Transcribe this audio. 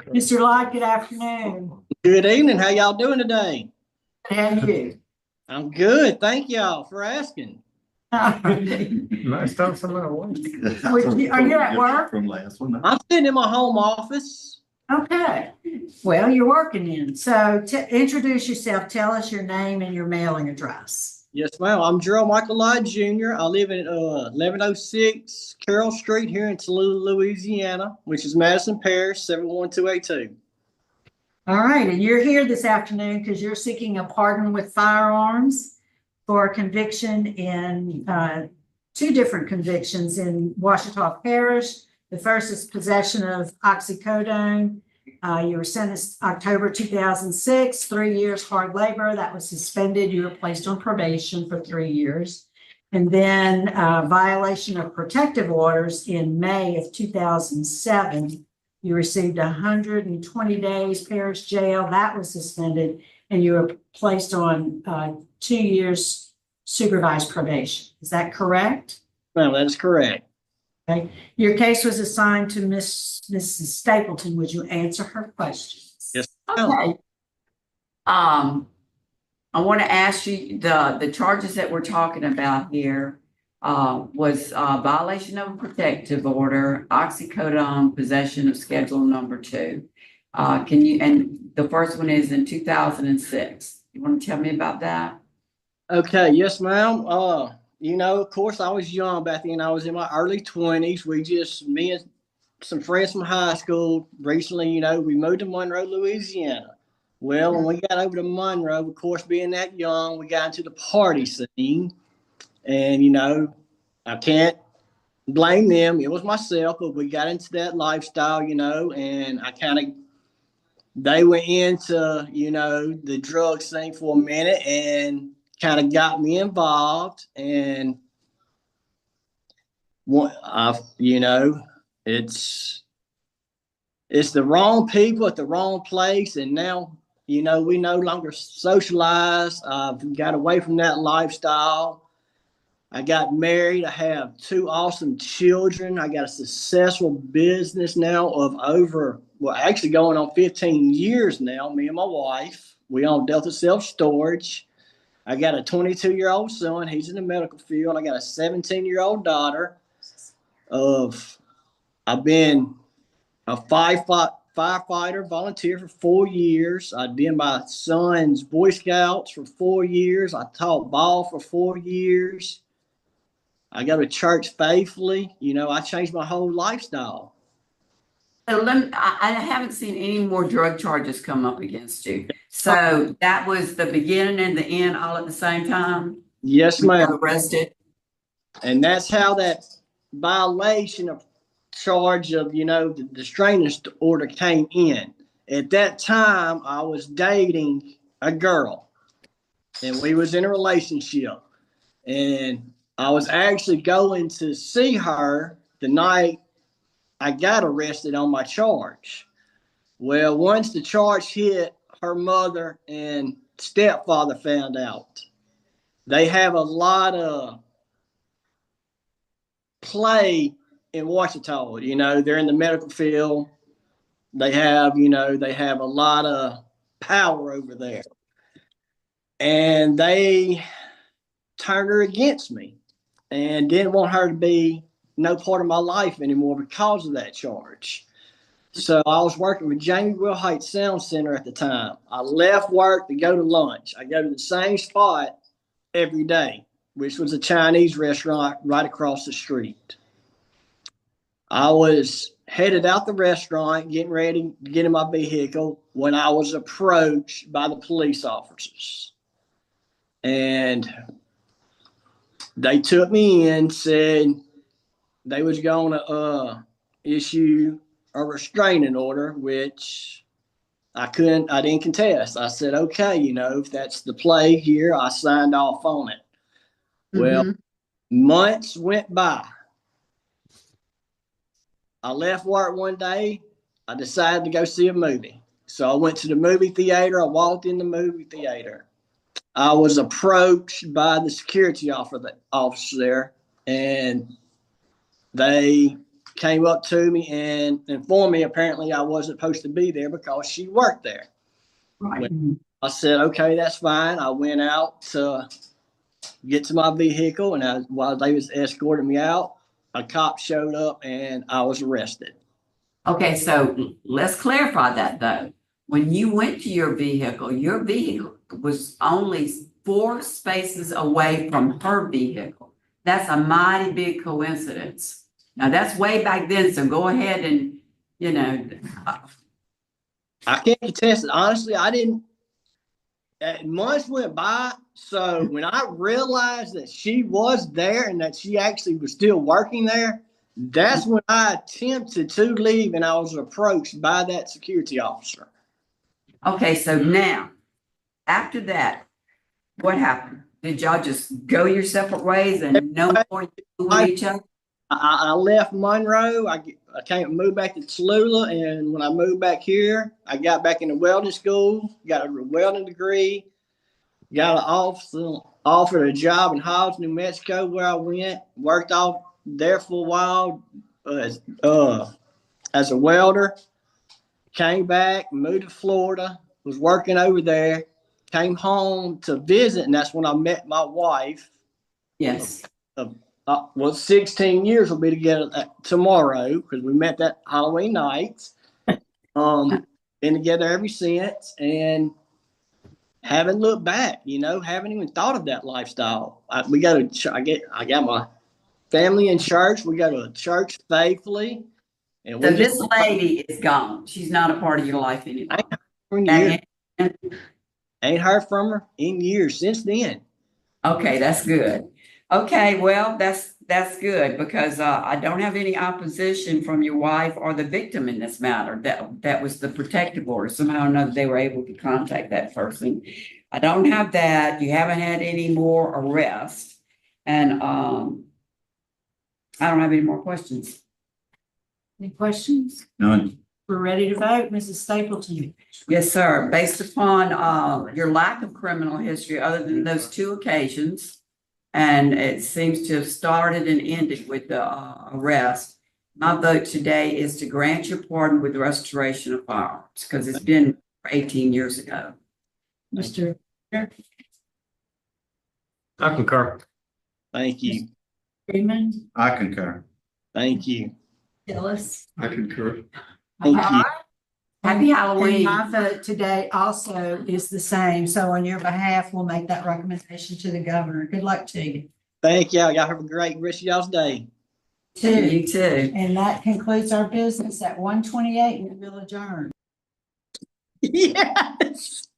Mr. Lott, good afternoon. Good evening. How y'all doing today? How are you? I'm good. Thank y'all for asking. Nice talk some more. Are you at work? From last one. I'm sitting in my home office. Okay. Well, you're working in. So introduce yourself. Tell us your name and your mailing address. Yes, ma'am. I'm Gerald Michael Lott Jr. I live in 1106 Carroll Street here in Tallulah, Louisiana, which is Madison Parish, 71282. All right. And you're here this afternoon because you're seeking a pardon with firearms for a conviction in two different convictions in Ouachita Parish. The first is possession of oxycodone. You were sentenced October 2006, 3 years hard labor. That was suspended. You were placed on probation for 3 years. And then violation of protective orders in May of 2007. You received 120 days parish jail. That was suspended. And you were placed on 2 years supervised probation. Is that correct? Ma'am, that is correct. Okay. Your case was assigned to Mrs. Stapleton. Would you answer her questions? Yes. Okay. I want to ask you the charges that we're talking about here was violation of a protective order, oxycodone, possession of Schedule Number 2. And the first one is in 2006. You want to tell me about that? Okay. Yes, ma'am. Of course, I was young back then. I was in my early 20s. Me and some friends from high school recently, we moved to Monroe, Louisiana. Well, when we got over to Monroe, of course, being that young, we got into the party scene. And, I can't blame them. It was myself, but we got into that lifestyle, and they went into, the drug scene for a minute and kind of got me involved. And, it's the wrong people at the wrong place. And now, we no longer socialize. I've got away from that lifestyle. I got married. I have 2 awesome children. I got a successful business now of actually going on 15 years now, me and my wife. We own Delta Self Storage. I got a 22-year-old son. He's in the medical field. I got a 17-year-old daughter. I've been a firefighter volunteer for 4 years. I did my son's Boy Scouts for 4 years. I taught ball for 4 years. I go to church faithfully. I changed my whole lifestyle. So I haven't seen any more drug charges come up against you. So that was the beginning and the end all at the same time? Yes, You ma'am. got arrested? And that's how that violation of charge of, the restraining order came in. At that time, I was dating a girl, and we was in a relationship. And I was actually going to see her the night I got arrested on my charge. Well, once the charge hit, her mother and stepfather found out. They have a lot of play in Ouachita. They're in the medical field. They have a lot of power over there. And they turned her against me and didn't want her to be no part of my life anymore because of that charge. So I was working with Jamie Will Heights Sound Center at the time. I left work to go to lunch. I go to the same spot every day, which was a Chinese restaurant right across the street. I was headed out the restaurant, getting ready to get in my vehicle when I was approached by the police officers. And they took me in, said they was going to issue a restraining order, which I didn't contest. I said, okay, if that's the play here, I signed off on it. Well, months went by. I left work one day. I decided to go see a movie. So I went to the movie theater. I walked in the movie theater. I was approached by the security officer there, and they came up to me and informed me apparently I wasn't supposed to be there because she worked there. Right. I said, okay, that's fine. I went out to get to my vehicle, and while they was escorting me out, a cop showed up and I was arrested. Okay, so let's clarify that though. When you went to your vehicle was only 4 spaces away from her vehicle. That's a mighty big coincidence. Now, that's way back then, so go ahead and, I can't contest it. Honestly, I didn't. Months went by, so when I realized that she was there and that she actually was still working there, that's when I attempted to leave and I was approached by that security officer. okay, so now, after that, what happened? Did y'all just go your separate ways and no more with each other? I left Monroe. I moved back to Tallulah, and when I moved back here, I got back into welding school, got a welding degree, got offered a job in Hobbs, New Mexico, where I went, worked off there for a while as a welder. Came back, moved to Florida, was working over there, came home to visit, and that's when I met my wife. Yes. 16 years will be together tomorrow because we met that Halloween night. Been together ever since and haven't looked back, haven't even thought of that lifestyle. I got my family in church. We go to church faithfully. And So this lady is gone. She's not a part of your life anymore. Ain't heard from her in years since then. Okay, that's good. Okay, well, that's good because I don't have any opposition from your wife or the victim in this matter. That was the protective order. Somehow or another, they were able to contact that person. I don't have that. You haven't had any more arrests, and I don't have any more questions. Any questions? None. We're ready to vote. Mrs. Stapleton. Yes, sir. Based upon your lack of criminal history, other than those 2 occasions. And it seems to have started and ended with the arrest. My vote today is to grant your pardon with restoration of firearms because it's been 18 years ago. Mr. I concur. Thank you. Freeman, I concur. Thank you. Gillis. I concur. Thank you. Happy Halloween. And my vote today also is the same. So on your behalf, we'll make that recommendation to the governor. Good luck to you. Thank y'all. Y'all have a great rest of y'all's day. You too. And that concludes our business at 1:28. We will adjourn. Yes.